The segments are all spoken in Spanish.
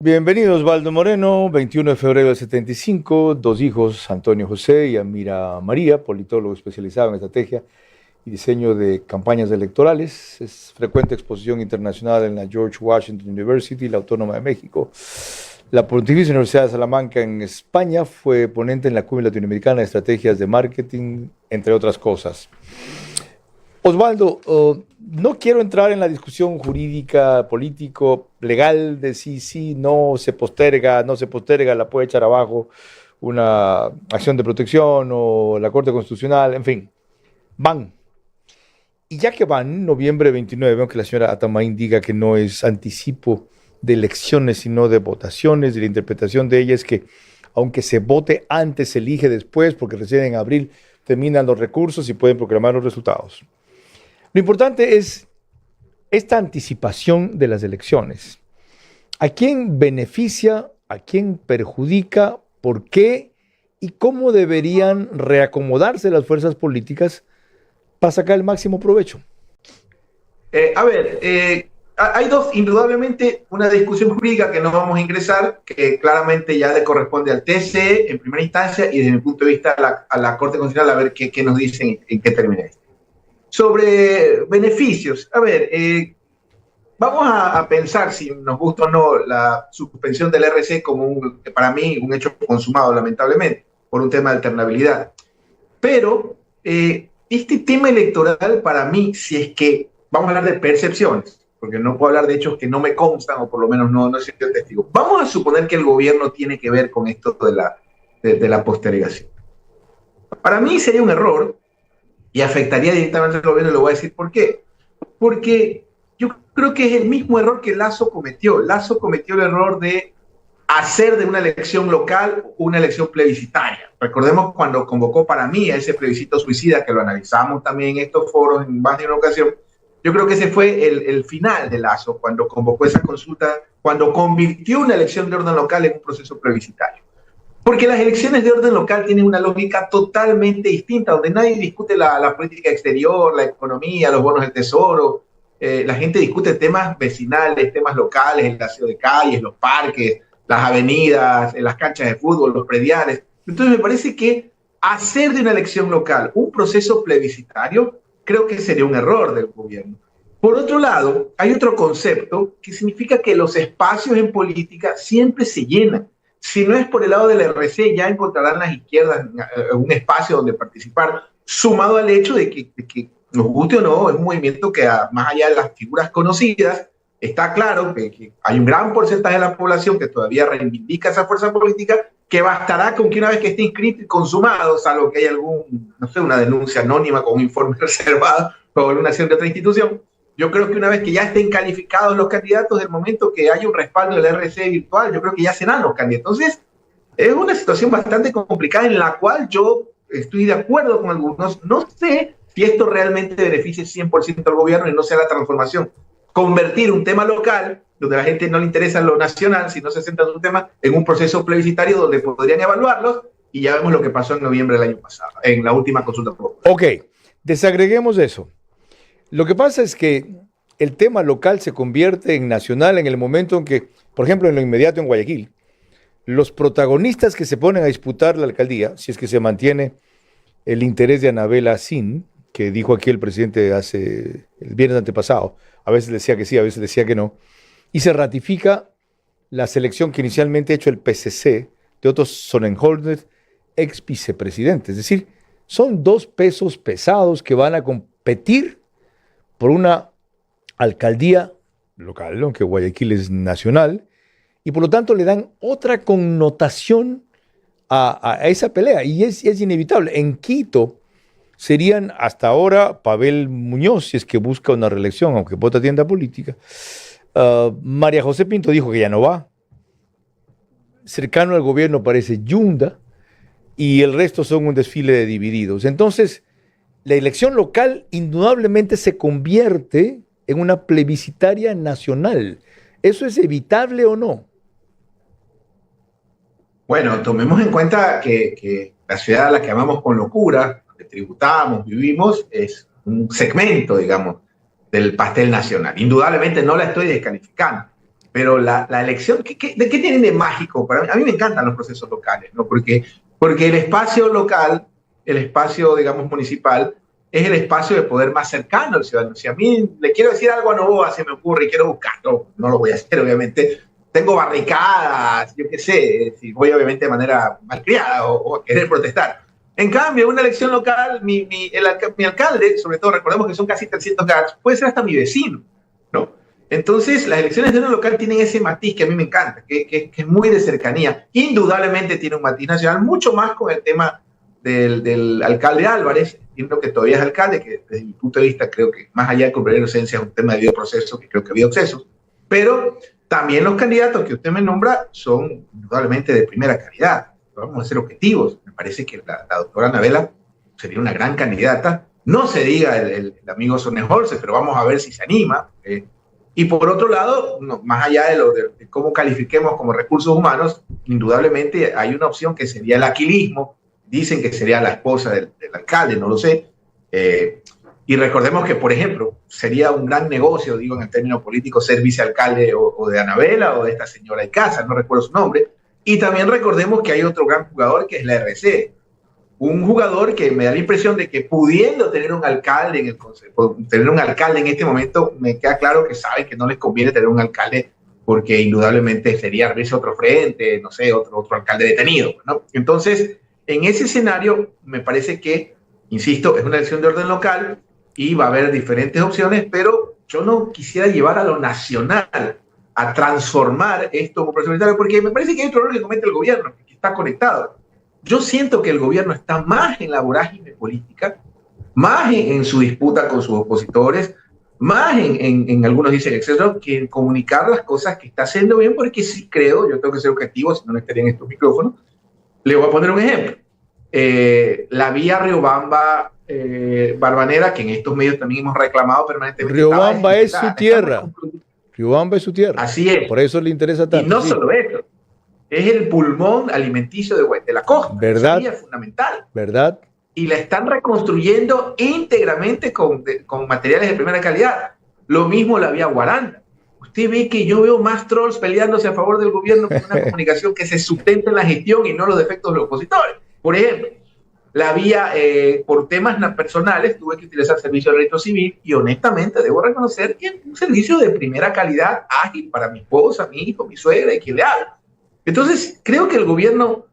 Bienvenido Osvaldo Moreno, 21 de febrero del 75, dos hijos, Antonio José y Amira María, politólogo especializado en estrategia y diseño de campañas electorales. Es frecuente exposición internacional en la George Washington University, la Autónoma de México. La Pontificia Universidad de Salamanca en España, fue ponente en la Cumbre Latinoamericana de Estrategias de Marketing, entre otras cosas. Osvaldo, no quiero entrar en la discusión jurídica, político, legal de si no se posterga, no se posterga, la puede echar abajo una acción de protección o la Corte Constitucional, en fin, van. Y ya que van, noviembre 29, aunque la señora Atamain diga que no es anticipo de elecciones, sino de votaciones, y la interpretación de ella es que aunque se vote antes, se elige después, porque recién en abril terminan los recursos y pueden proclamar los resultados. Lo importante es esta anticipación de las elecciones. ¿A quién beneficia? ¿A quién perjudica? ¿Por qué? ¿Y cómo deberían reacomodarse las fuerzas políticas para sacar el máximo provecho? Hay indudablemente, una discusión jurídica que no vamos a ingresar, que claramente ya le corresponde al TCE en primera instancia y desde mi punto de vista a la Corte Constitucional, a ver qué nos dicen, en qué termina esto. Sobre beneficios, vamos a pensar si nos gusta o no la suspensión del RC como para mí un hecho consumado, lamentablemente, por un tema de alternabilidad. Pero este tema electoral para mí, si es que vamos a hablar de percepciones, porque no puedo hablar de hechos que no me constan o por lo menos no he sido testigo. Vamos a suponer que el gobierno tiene que ver con esto de la postergación. Para mí sería un error y afectaría directamente al gobierno, y le voy a decir por qué. Porque yo creo que es el mismo error que Lasso cometió. Lasso cometió el error de hacer de una elección local una elección plebiscitaria. Recordemos cuando convocó para mí a ese plebiscito suicida, que lo analizamos también en estos foros en más de una ocasión. Yo creo que ese fue el final de Lasso, cuando convocó esa consulta, cuando convirtió una elección de orden local en un proceso plebiscitario. Porque las elecciones de orden local tienen una lógica totalmente distinta, donde nadie discute la política exterior, la economía, los bonos del tesoro. La gente discute temas vecinales, temas locales, el aseo de calles, los parques, las avenidas, las canchas de fútbol, los prediales. Entonces me parece que hacer de una elección local un proceso plebiscitario creo que sería un error del gobierno. Por otro lado, hay otro concepto que significa que los espacios en política siempre se llenan. Si no es por el lado del RC, ya encontrarán las izquierdas un espacio donde participar, sumado al hecho de que nos guste o no, es un movimiento que más allá de las figuras conocidas, está claro que hay un gran porcentaje de la población que todavía reivindica esa fuerza política, que bastará con que una vez que esté inscrito y consumado, salvo que haya una denuncia anónima con un informe reservado o alguna acción de otra institución, yo creo que una vez que ya estén calificados los candidatos, del momento que haya un respaldo del RC virtual, yo creo que ya serán los candidatos. Entonces, es una situación bastante complicada en la cual yo estoy de acuerdo con algunos. No sé si esto realmente beneficie 100% al gobierno y no sea la transformación. Convertir un tema local, donde a la gente no le interesa lo nacional, sino se centra en un tema, en un proceso plebiscitario donde podrían evaluarlos, y ya vemos lo que pasó en noviembre del año pasado, en la última consulta popular. Ok, desagreguemos eso. Lo que pasa es que el tema local se convierte en nacional en el momento en que, por ejemplo, en lo inmediato en Guayaquil, los protagonistas que se ponen a disputar la alcaldía, si es que se mantiene el interés de Anabela Sin, que dijo aquí el presidente el viernes antepasado, a veces decía que sí, a veces decía que no, y se ratifica la selección que inicialmente ha hecho el PCC de Otto Sonnenholder, ex vicepresidente. Es decir, son dos pesos pesados que van a competir por una alcaldía local, aunque Guayaquil es nacional, y por lo tanto le dan otra connotación a esa pelea, y es inevitable. En Quito serían hasta ahora Pavel Muñoz, si es que busca una reelección, aunque por otra tienda política. María José Pinto dijo que ya no va. Cercano al gobierno parece Yunda, y el resto son un desfile de divididos. Entonces, la elección local indudablemente se convierte en una plebiscitaria nacional. ¿Eso es evitable o no? Bueno, tomemos en cuenta que la ciudad a la que amamos con locura, que tributamos, vivimos, es un segmento, digamos, del pastel nacional. Indudablemente no la estoy descalificando. pero la elección, ¿de qué tienen de mágico? A mí me encantan los procesos locales, ¿no? Porque el espacio local, el espacio, digamos, municipal, es el espacio de poder más cercano al ciudadano. Si a mí le quiero decir algo a Novoa, se me ocurre y quiero buscarlo, no lo voy a hacer, obviamente. Tengo barricadas, yo qué sé, si voy obviamente de manera malcriada o a querer protestar. En cambio, en una elección local, mi alcalde, sobre todo, recordemos que son casi 300 GATS, puede ser hasta mi vecino, ¿no? Entonces, las elecciones de una local tienen ese matiz que a mí me encanta, que es muy de cercanía. Indudablemente tiene un matiz nacional, mucho más con el tema del alcalde Álvarez. Entiendo que todavía es alcalde, que desde mi punto de vista creo que más allá de cumplir inocencia es un tema de debido proceso, que creo que ha habido excesos, pero también los candidatos que usted me nombra son indudablemente de primera calidad. Vamos a ser objetivos. Me parece que la doctora Anabela sería una gran candidata. No se diga el amigo Sonneholzer, pero vamos a ver si se anima. Y por otro lado, no, más allá de cómo califiquemos como recursos humanos, indudablemente hay una opción que sería el aquilismo. Dicen que sería la esposa del alcalde, no lo sé. Y recordemos que, por ejemplo, sería un gran negocio, digo en el término político, ser vicealcalde o de Anabela o de esta señora Icaza, no recuerdo su nombre. Y también recordemos que hay otro gran jugador que es la RC. Un jugador que me da la impresión de que pudiendo tener un alcalde en el consejo, tener un alcalde en este momento, me queda claro que saben que no les conviene tener un alcalde porque indudablemente sería abrirse otro frente, no sé, otro alcalde detenido, ¿no? Entonces, en ese escenario, me parece que, insisto, es una elección de orden local y va a haber diferentes opciones, pero yo no quisiera llevar a lo nacional a transformar esto como proceso, porque me parece que hay otro error que comete el gobierno, que está conectado. Yo siento que el gobierno está más en la vorágine política, más en su disputa con sus opositores, más en algunos dicen exceso, que en comunicar las cosas que está haciendo bien, porque sí creo, yo tengo que ser objetivo, si no, no estaría en estos micrófonos. Le voy a poner un ejemplo. La vía Riobamba, Barbanera, que en estos medios también hemos reclamado permanentemente. Riobamba es su tierra. Riobamba es su tierra. Así es. Por eso le interesa tanto. Y no solo eso, es el pulmón alimenticio de la costa. ¿Verdad? Es fundamental. ¿Verdad? Y la están reconstruyendo íntegramente con materiales de primera calidad. Lo mismo la vía Guaranda. Usted ve que yo veo más trolls peleándose a favor del gobierno que una comunicación que se sustenta en la gestión y no los defectos de los opositores. Por ejemplo, la vía, por temas personales, tuve que utilizar servicio de registro civil y honestamente debo reconocer que es un servicio de primera calidad, ágil para mi esposa, mi hijo, mi suegra y quien le habla. Entonces, creo que el gobierno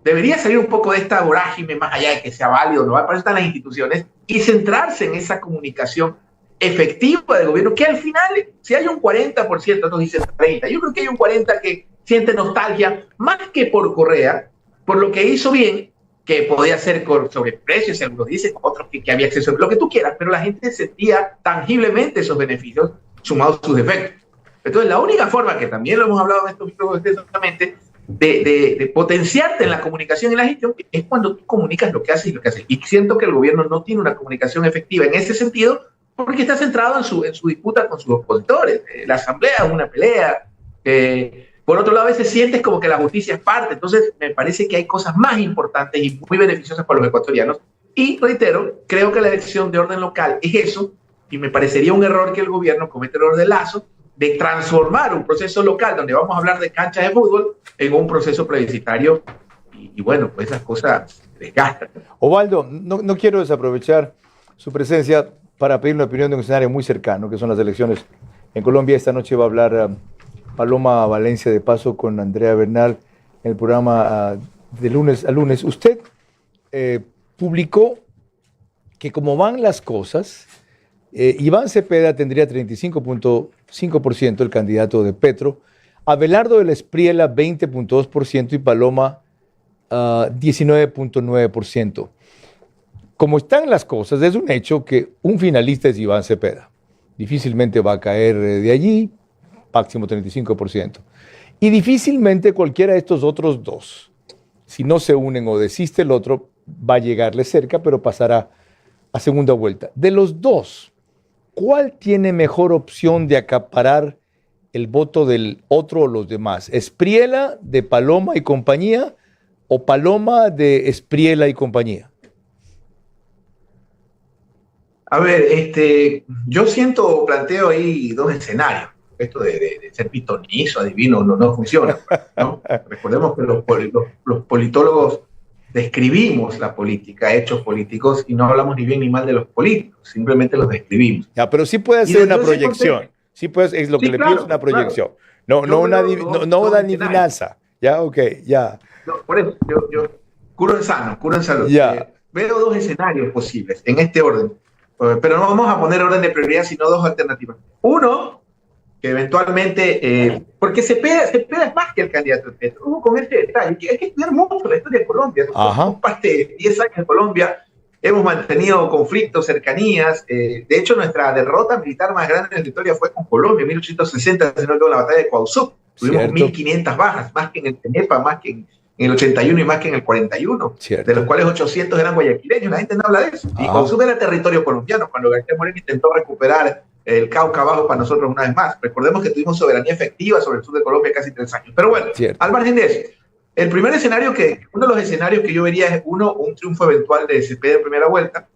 debería salir un poco de esta vorágine, más allá de que sea válido, no va a aparecer en las instituciones, y centrarse en esa comunicación efectiva del gobierno, que al final, si hay un 40%, otros dicen 30%, yo creo que hay un 40% que siente nostalgia, más que por Correa, por lo que hizo bien, que podía ser sobre precios, algunos dicen, otros que había acceso a lo que tú quieras, pero la gente sentía tangiblemente esos beneficios sumados a sus defectos. Entonces, la única forma, que también lo hemos hablado en estos micrófonos extensamente, de potenciarte en la comunicación y la gestión, es cuando tú comunicas lo que haces y lo que haces. Y siento que el gobierno no tiene una comunicación efectiva en ese sentido, porque está centrado en su disputa con sus opositores. La asamblea es una pelea. Por otro lado, a veces sientes como que la justicia es parte. Entonces, me parece que hay cosas más importantes y muy beneficiosas para los ecuatorianos. Y reitero, creo que la elección de orden local es eso, y me parecería un error que el gobierno cometa el error de Lazo, de transformar un proceso local donde vamos a hablar de canchas de fútbol en un proceso plebiscitario. Y bueno, pues esas cosas desgastan. Ovaldo, no quiero desaprovechar su presencia para pedir una opinión de un escenario muy cercano, que son las elecciones en Colombia. Esta noche va a hablar Paloma Valencia de paso con Andrea Bernal en el programa de lunes a lunes. Usted publicó que como van las cosas, Iván Cepeda tendría 35.5%, el candidato de Petro, Abelardo de la Espriella 20.2% y Paloma 19.9%. Como están las cosas, es un hecho que un finalista es Iván Cepeda. Difícilmente va a caer de allí, máximo 35%. Y difícilmente cualquiera de estos otros dos, si no se unen o desiste el otro, va a llegarle cerca, pero pasará a segunda vuelta. De los dos, ¿cuál tiene mejor opción de acaparar el voto del otro o los demás? ¿Espriella de Paloma y compañía o Paloma de Espriella y compañía? A ver, yo planteo ahí dos escenarios. esto de ser pitonizo, adivino, no funciona, ¿no? Recordemos que los politólogos describimos la política, hechos políticos, y no hablamos ni bien ni mal de los políticos, simplemente los describimos. Ya, pero sí puede ser una proyección. Sí, pues es lo que le pido, es una proyección. Claro. No una adivinanza. Ya, ok, ya. No, por eso, yo curo en salud. Ya. Veo dos escenarios posibles en este orden, pero no vamos a poner orden de prioridad, sino dos alternativas. Uno, que eventualmente, porque Cepeda es más que el candidato de Petro. Con este detalle, hay que estudiar mucho la historia de Colombia. Somos parte de 10 años en Colombia, hemos mantenido conflictos, cercanías. De hecho, nuestra derrota militar más grande en la historia fue con Colombia en 1860, en la batalla de Cuauzú. Tuvimos 1.500 bajas, más que en el Tenepa, más que en el 81 y más que en el 41, de los cuales 800 eran guayaquileños. La gente no habla de eso. Y Cuauzú era territorio colombiano, cuando García Moreno intentó recuperar el Cauca abajo para nosotros una vez más. Recordemos que tuvimos soberanía efectiva sobre el sur de Colombia casi 3 años. Pero bueno, al margen de eso, el primer escenario uno de los escenarios que yo vería es un triunfo eventual de Cepeda en primera vuelta,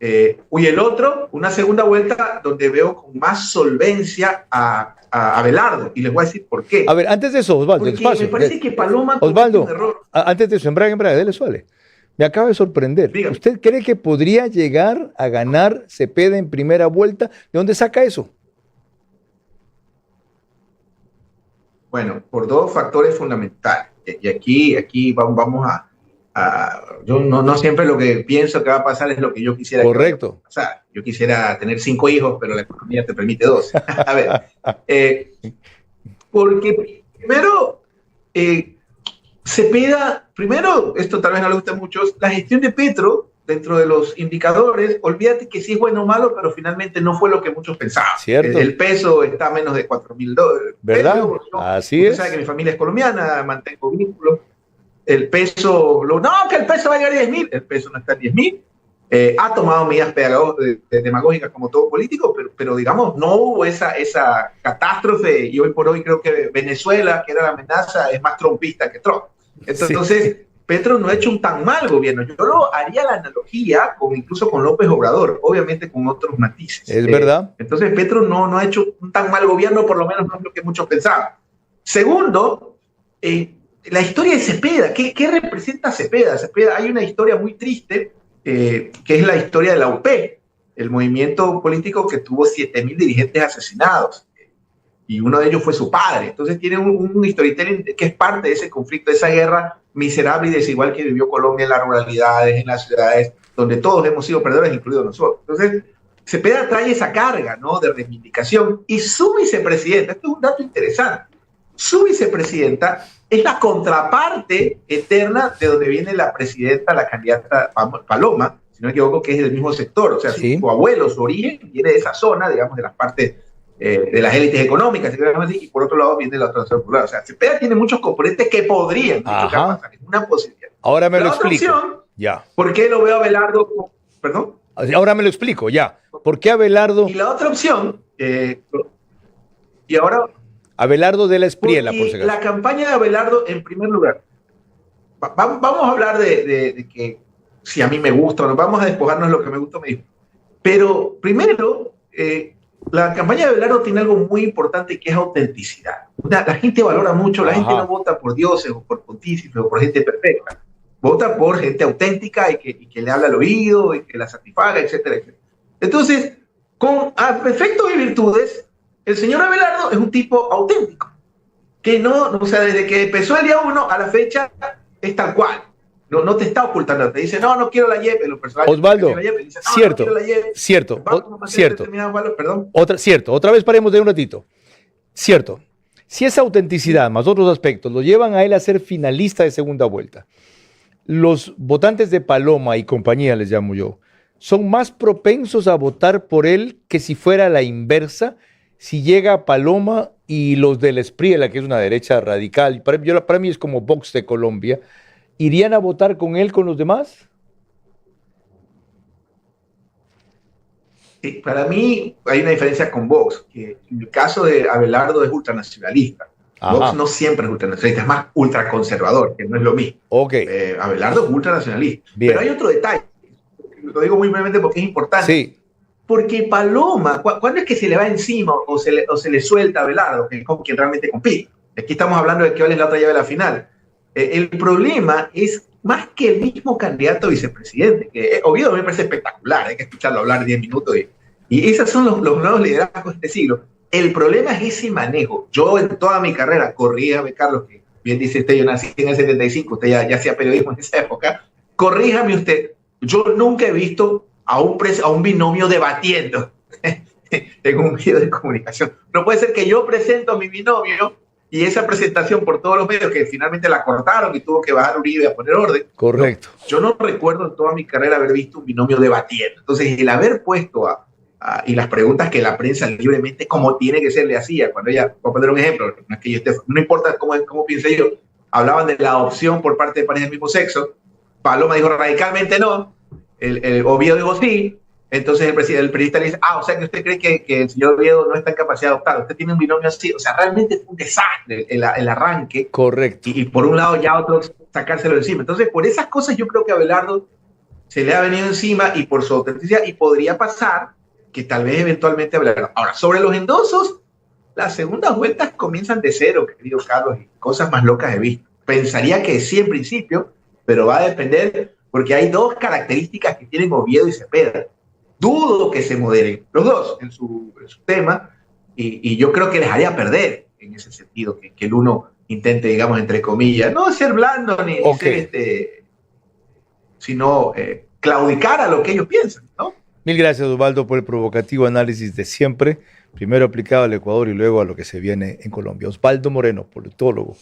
y el otro, una segunda vuelta donde veo con más solvencia a Abelardo, y les voy a decir por qué. A ver, antes de eso, Osvaldo, me parece que Paloma Osvaldo, un error. Antes de eso, embrague, dele suave. Me acaba de sorprender. Dígame. ¿Usted cree que podría llegar a ganar Cepeda en primera vuelta? ¿De dónde saca eso? Bueno, por dos factores fundamentales. Y aquí vamos a yo no siempre lo que pienso que va a pasar es lo que yo quisiera. Correcto. O sea, yo quisiera tener 5 hijos, pero la economía te permite 2. A ver, porque primero, Cepeda, esto tal vez no le gusta a muchos, la gestión de Petro, dentro de los indicadores, olvídate que sí es bueno o malo, pero finalmente no fue lo que muchos pensaban. Cierto. El peso está a menos de $4.000. ¿Verdad? Así es. Usted sabe que mi familia es colombiana, mantengo vínculos. El peso, que el peso va a llegar a 10.000, el peso no está en 10.000. Ha tomado medidas demagógicas como todo político, pero digamos, no hubo esa catástrofe, y hoy por hoy creo que Venezuela, que era la amenaza, es más trumpista que Trump. Entonces, Petro no ha hecho un tan mal gobierno. Yo lo haría la analogía incluso con López Obrador, obviamente con otros matices. Es verdad. Entonces, Petro no ha hecho un tan mal gobierno, por lo menos no es lo que muchos pensaban. Segundo, la historia de Cepeda. ¿Qué representa Cepeda? Hay una historia muy triste, que es la historia de la UP, el movimiento político que tuvo 7.000 dirigentes asesinados, y uno de ellos fue su padre. Entonces tiene un storytelling que es parte de ese conflicto, de esa guerra miserable y desigual que vivió Colombia en las ruralidades, en las ciudades, donde todos hemos sido perdedores, incluidos nosotros. Entonces, Cepeda trae esa carga, ¿no?, de reivindicación, y su vicepresidenta, esto es un dato interesante, su vicepresidenta es la contraparte eterna de donde viene la presidenta, la candidata Paloma, si no me equivoco, que es del mismo sector. O sea, sí, su abuelo, su origen viene de esa zona, digamos, de las partes de las élites económicas, y por otro lado viene la otra zona popular. O sea, Cepeda tiene muchos componentes que podrían pasar, es una posibilidad. Ahora me lo explico. Opción, ya. ¿Por qué lo veo a Abelardo? ¿Perdón? Ahora me lo explico, ya. ¿Por qué Abelardo? Y la otra opción, y ahora... Abelardo de la Espriella, por si acaso. La campaña de Abelardo, en primer lugar, vamos a hablar de que si a mí me gusta o no, vamos a despojarnos de lo que me gusta o me dijo. Pero primero, la campaña de Abelardo tiene algo muy importante, que es autenticidad. La gente valora mucho, la gente no vota por dioses o por pontífices o por gente perfecta, vota por gente auténtica y que le habla al oído y que la satisfaga, etcétera, etcétera. Entonces, a efectos y virtudes, el señor Abelardo es un tipo auténtico, que o sea, desde que empezó el día 1 a la fecha es tal cual. No te está ocultando, te dice, no quiero la YEP, los personajes. Osvaldo, dice, cierto, otra vez paremos de un ratito. Cierto, si esa autenticidad más otros aspectos lo llevan a él a ser finalista de segunda vuelta, los votantes de Paloma y compañía, les llamo yo, son más propensos a votar por él que si fuera la inversa. Si llega Paloma y los del Espriella, que es una derecha radical, para mí es como Vox de Colombia, ¿irían a votar con él, con los demás? Sí, para mí hay una diferencia con Vox, que en el caso de Abelardo es ultranacionalista. Vox no siempre es ultranacionalista, es más ultraconservador, que no es lo mismo. Abelardo es ultranacionalista. Bien. Pero hay otro detalle, lo digo muy brevemente porque es importante. Sí. Porque Paloma, ¿cuándo es que se le va encima o se le suelta a Abelardo, que es con quien realmente compite? Aquí estamos hablando de que vale la otra llave de la final. El problema es más que el mismo candidato a vicepresidente, que Oviedo me parece espectacular, hay que escucharlo hablar 10 minutos. Y esos son los nuevos liderazgos de este siglo. El problema es ese manejo. Yo en toda mi carrera, corríjame Carlos, que bien dice usted, yo nací en el 75, usted ya hacía periodismo en esa época, corríjame usted, yo nunca he visto a un binomio debatiendo en un medio de comunicación. No puede ser que yo presento a mi binomio y esa presentación por todos los medios, que finalmente la cortaron y tuvo que bajar Uribe a poner orden. Correcto. No, yo no recuerdo en toda mi carrera haber visto un binomio debatiendo. Entonces, el haber puesto y las preguntas que la prensa libremente, como tiene que ser, le hacía, cuando ella, voy a poner un ejemplo, no, es que no importa cómo piense yo, hablaban de la adopción por parte de parejas del mismo sexo, Paloma dijo radicalmente no, el Oviedo dijo sí, entonces el periodista le dice, o sea que usted cree que el señor Oviedo no está en capacidad de adoptar, usted tiene un binomio así, o sea, realmente fue un desastre el arranque. Correcto. Y por un lado ya otros sacárselo encima. Entonces, por esas cosas yo creo que a Abelardo se le ha venido encima y por su autenticidad, y podría pasar que tal vez eventualmente Abelardo. Ahora, sobre los endosos, las segundas vueltas comienzan de cero, querido Carlos, y cosas más locas he visto. Pensaría que sí en principio, pero va a depender, porque hay dos características que tienen Oviedo y Cepeda. Dudo que se moderen los dos en su tema, y yo creo que les haría perder en ese sentido, que el uno intente, digamos, entre comillas, no ser blando ni ser sino claudicar a lo que ellos piensan, ¿no? Mil gracias, Osvaldo, por el provocativo análisis de siempre, primero aplicado al Ecuador y luego a lo que se viene en Colombia. Osvaldo Moreno, politólogo,